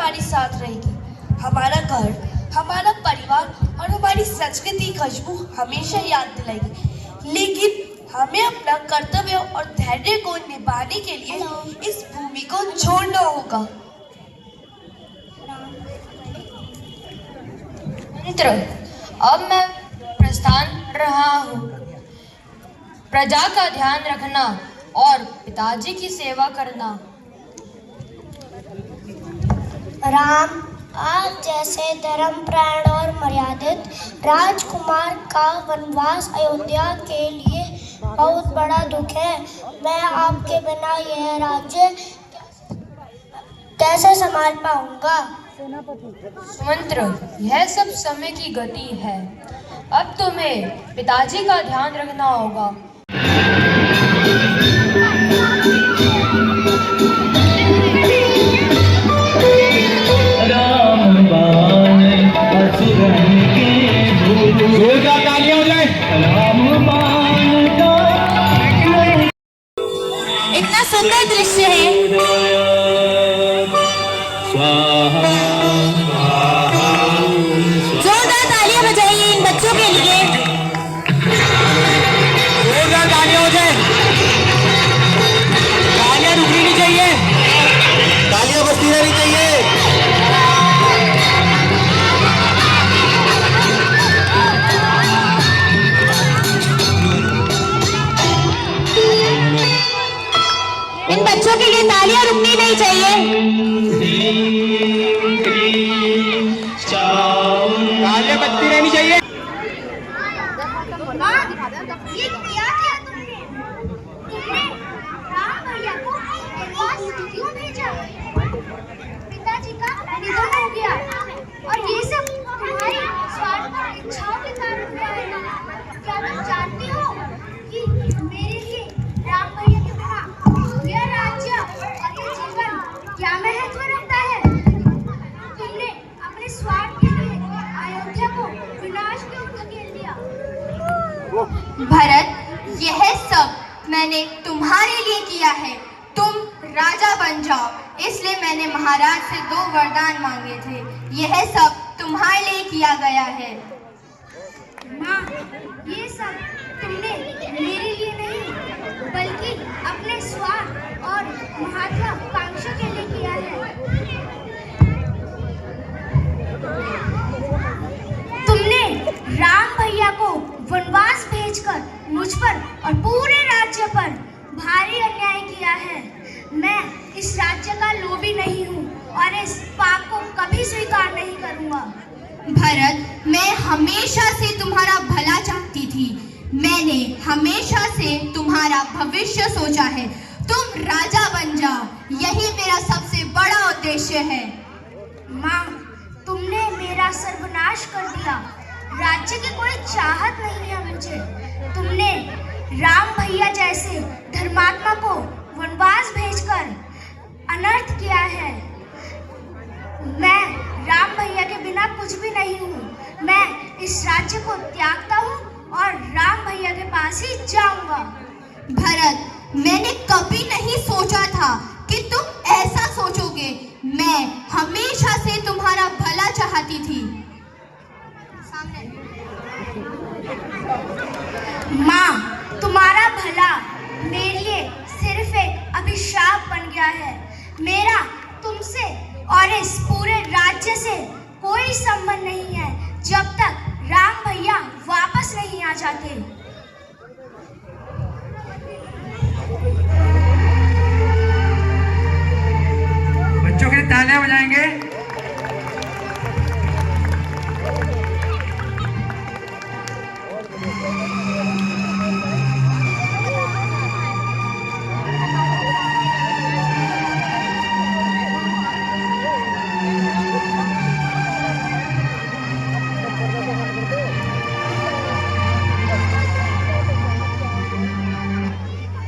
हमारे साथ रहेगी। हमारा घर, हमारा परिवार और हमारी संस्कृति की खुशबू हमेशा याद दिलाएगी। लेकिन हमें अपना कर्तव्य और धैर्य को निभाने के लिए इस भूमि को छोड़ना होगा। मित्र, अब मैं प्रस्थान रहा हूँ। प्रजा का ध्यान रखना और पिताजी की सेवा करना। राम, आप जैसे धर्मपरायण और मर्यादित राजकुमार का वनवास अयोध्या के लिए बहुत बड़ा दुख है। मैं आपके बिना यह राज्य कैसे संभाल पाऊंगा? सुमंत्र, यह सब समय की गति है। अब तुम्हें पिताजी का ध्यान रखना होगा। इतना सुंदर दृश्य है। जोरदार तालियां बजाइए इन बच्चों के लिए। जोरदार तालियां हो जाए। तालियां रुकनी नहीं चाहिए, तालियां बजती रहनी चाहिए। इन बच्चों के लिए तालियां रुकनी नहीं चाहिए। तालियां बजती रहनी चाहिए। ये क्या किया तुमने? तुमने राम भैया को वनवास क्यों भेजा? पिताजी का निधन हो गया और ये सब तुम्हारी स्वार्थपर इच्छाओं के कारण हुआ है। क्या तुम जानती हो कि मेरे लिए राम भैया के बिना यह राज्य और ये जीवन क्या महत्व रखता है? तुमने अपने स्वार्थ के लिए अयोध्या को विनाश क्यों धकेल दिया? भरत, यह सब मैंने तुम्हारे लिए किया है। तुम राजा बन जाओ, इसलिए मैंने महाराज से 2 वरदान मांगे थे। यह सब तुम्हारे लिए किया गया है। माँ, ये सब तुमने मेरे लिए नहीं बल्कि अपने स्वार्थ और महत्वाकांक्षा के लिए किया है। तुमने राम भैया को वनवास भेजकर मुझ पर और पूरे राज्य पर भारी अन्याय किया है। मैं इस राज्य का लोभी नहीं हूँ और इस पाप को कभी स्वीकार नहीं करूँगा। भरत, मैं हमेशा से तुम्हारा भला चाहती थी। मैंने हमेशा से तुम्हारा भविष्य सोचा है। तुम राजा बन जाओ, यही मेरा सबसे बड़ा उद्देश्य है। माँ, तुमने मेरा सर्वनाश कर दिया। राज्य की कोई चाहत नहीं है मुझे। तुमने राम भैया जैसे धर्मात्मा को वनवास भेजकर अनर्थ किया है। मैं राम भैया के बिना कुछ भी नहीं हूँ। मैं इस राज्य को त्यागता हूँ और राम भैया के पास ही जाऊंगा। भरत, मैंने कभी नहीं सोचा था कि तुम ऐसा सोचोगे। मैं हमेशा से तुम्हारा भला चाहती थी। माँ, तुम्हारा भला मेरे लिए सिर्फ एक अभिशाप बन गया है। मेरा तुमसे और इस पूरे राज्य से कोई संबंध नहीं है जब तक राम भैया वापस नहीं आ जाते। बच्चों के लिए तालियां बजाएंगे।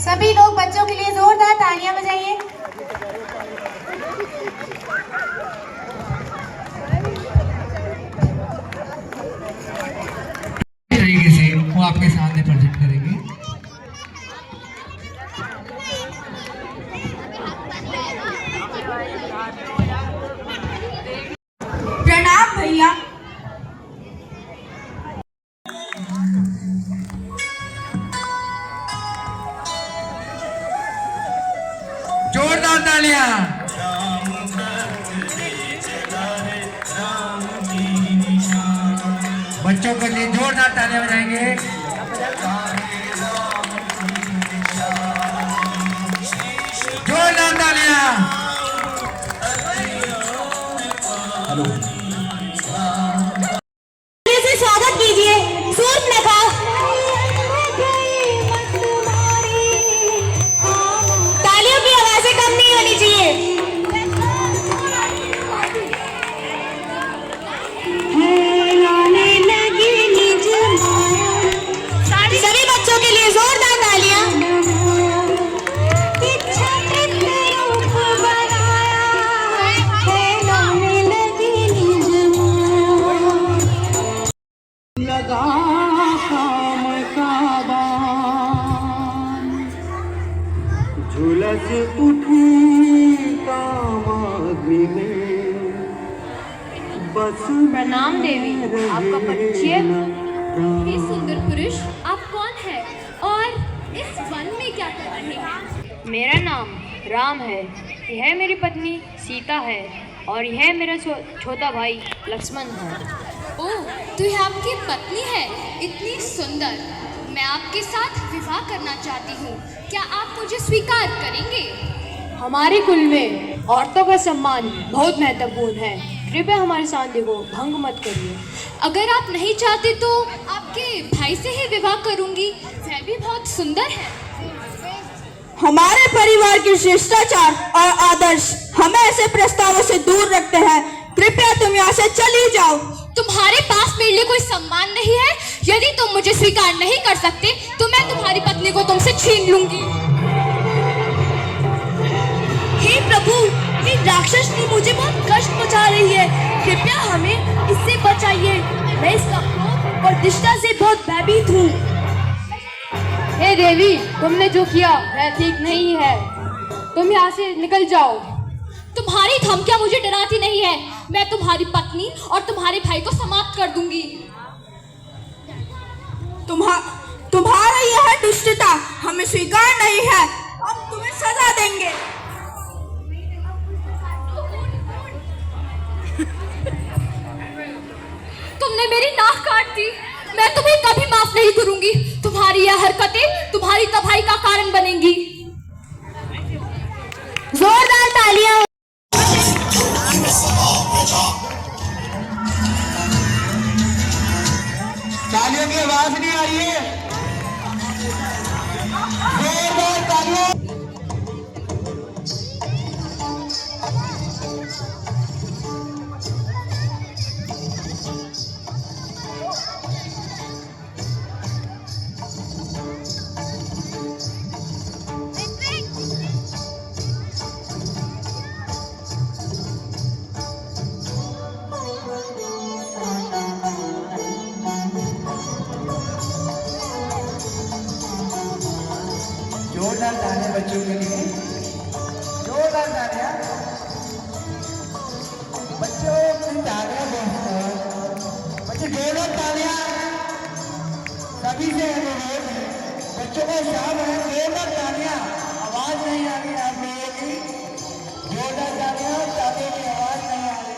सभी लोग बच्चों के लिए जोरदार तालियां बजाइए। तरीके से वो आपके सामने प्रोजेक्ट करेंगे। बच्चों के लिए जोरदार तालियां बजाएंगे। जोरदार तालियां। हेलो, से स्वागत कीजिए सूर्पनखा। तालियों की आवाजें कम नहीं होनी चाहिए। सभी बच्चों के लिए जोरदार तालियां। लगा काम का बान, झुलस उठी कामाग्नि में, बस प्रणाम देवी, आपका परिचय? हे सुंदर पुरुष, आप कौन हैं और इस वन में क्या कर रहे हैं? मेरा नाम राम है, यह मेरी पत्नी सीता है और यह मेरा छोटा भाई लक्ष्मण है। ओह, तो यह आपकी पत्नी है, इतनी सुंदर। मैं आपके साथ विवाह करना चाहती हूँ, क्या आप मुझे स्वीकार करेंगे? हमारे कुल में औरतों का सम्मान बहुत महत्वपूर्ण है, कृपया हमारी शांति को भंग मत करिए। अगर आप नहीं चाहते तो आपके भाई से ही विवाह करूँगी, वह भी बहुत सुंदर है। हमारे परिवार के शिष्टाचार और आदर्श हमें ऐसे प्रस्तावों से दूर रखते हैं। कृपया तुम यहाँ से चली जाओ। तुम्हारे पास मेरे लिए कोई सम्मान नहीं है। यदि तुम मुझे स्वीकार नहीं कर सकते तो मैं तुम्हारी पत्नी को तुमसे छीन लूंगी। हे प्रभु, ये राक्षसनी मुझे बहुत कष्ट पहुंचा रही है, कृपया हमें इससे बचाइए। मैं इसका क्रोध और दिष्टा से बहुत भयभीत हूँ। हे देवी, तुमने जो किया वह ठीक नहीं है, तुम यहाँ से निकल जाओ। तुम्हारी धमकियां मुझे डराती नहीं है। मैं तुम्हारी पत्नी और तुम्हारे भाई को समाप्त कर दूंगी। तुम्हारा यह दुष्टता हमें स्वीकार नहीं है। हम तुम्हें सजा देंगे। तुमने मेरी नाक काट दी, मैं तुम्हें कभी माफ नहीं करूंगी। तुम्हारी यह हरकतें तुम्हारी तबाही का कारण बनेंगी। जोरदार तालियां। तालियों की आवाज नहीं आ रही है। जोरदार तालियां। जोरदार तालियां बच्चों के लिए। जोरदार तालियां। बच्चों की तालियां बहुत। बच्चे जोरदार तालियां। सभी से अनुरोध है, बच्चों का शाम है, जोरदार तालियां। आवाज नहीं आ रही आप लोगों की। जोरदार तालियां, तालियों की आवाज नहीं आ रही।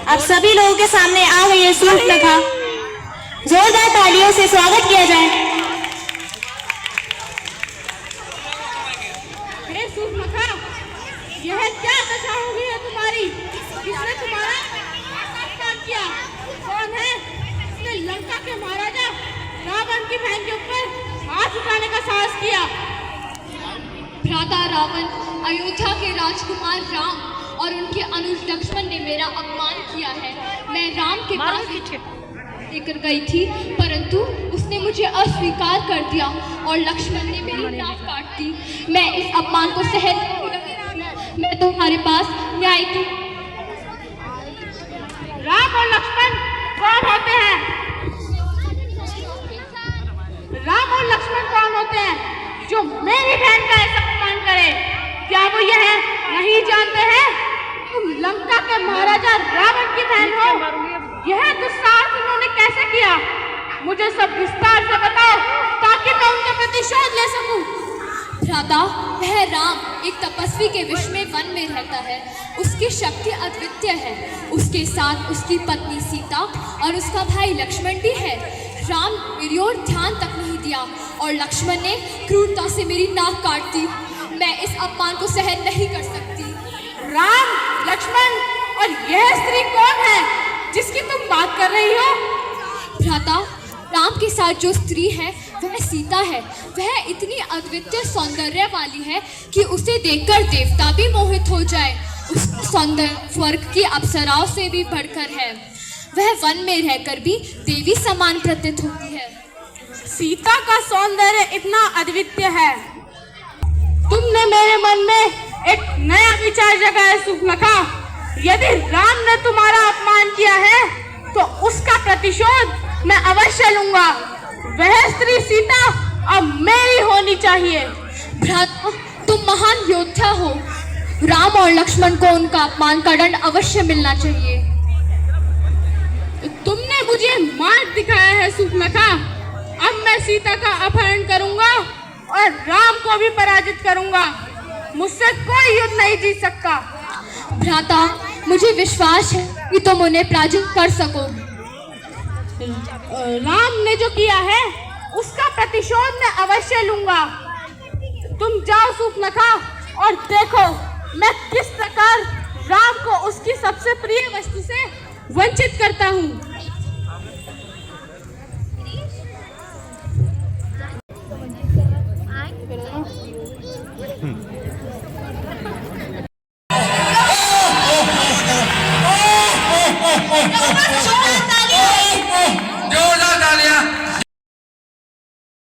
अब सभी लोगों के सामने आ गई है सूर्पनखा। जोरदार तालियों से स्वागत किया जाए। यह क्या दशा हो गई है तुम्हारी? किसने तुम्हारा अपमान किया? कौन है? इसने लंका के महाराजा रावण की बहन के ऊपर हाथ उठाने का साहस किया। भ्राता रावण, अयोध्या के राजकुमार राम और उनके अनुज लक्ष्मण ने मेरा अपमान किया है। मैं राम के पास लेकर गई थी, परंतु उसने मुझे अस्वीकार कर दिया और लक्ष्मण ने मेरी नाक काट दी। मैं इस अपमान को सहन नहीं कर सकती। मैं तुम्हारे पास न्याय की। राम और लक्ष्मण कौन होते हैं? राम और लक्ष्मण कौन होते हैं जो मेरी बहन का ऐसा अपमान करे? क्या वो यह नहीं जानते हैं तुम लंका के महाराजा रावण की बहन हो? यह दुस्साहस उन्होंने कैसे किया? मुझे सब विस्तार से बताओ ताकि मैं उनका प्रतिशोध ले सकूं। भ्राता, वह राम एक तपस्वी के विष में वन में रहता है। उसकी शक्ति अद्वितीय है। उसके साथ उसकी पत्नी सीता और उसका भाई लक्ष्मण भी है। राम मेरी ओर ध्यान तक नहीं दिया और लक्ष्मण ने क्रूरता से मेरी नाक काट दी। मैं इस अपमान को सहन नहीं कर सकती। राम, लक्ष्मण और यह स्त्री कौन है जिसकी तुम बात कर रही हो? भ्राता, राम के साथ जो स्त्री है वह सीता है। वह इतनी अद्वितीय सौंदर्य वाली है कि उसे देखकर देवता भी मोहित हो जाए। उसका सौंदर्य स्वर्ग की अप्सराओं से भी बढ़कर है। वह वन में रहकर भी देवी समान प्रतीत होती है। सीता का सौंदर्य इतना अद्वितीय है। तुमने मेरे मन में एक नया विचार जगाया सुप्नखा। यदि राम ने तुम्हारा अपमान किया है तो उसका प्रतिशोध मैं अवश्य लूंगा। वह स्त्री सीता अब मेरी होनी चाहिए। भ्राता, तुम महान योद्धा हो। राम और लक्ष्मण को उनका अपमान का दंड अवश्य मिलना चाहिए। तुमने मुझे मार्ग दिखाया है सुप्नखा। अब मैं सीता का अपहरण करूंगा और राम को भी पराजित करूंगा। मुझसे कोई युद्ध नहीं जीत सकता। भ्राता, मुझे विश्वास है कि तुम उन्हें पराजित कर सकोगे। राम ने जो किया है उसका प्रतिशोध मैं अवश्य लूंगा। तुम जाओ सुप्नखा और देखो मैं किस प्रकार राम को उसकी सबसे प्रिय वस्तु से वंचित करता हूँ।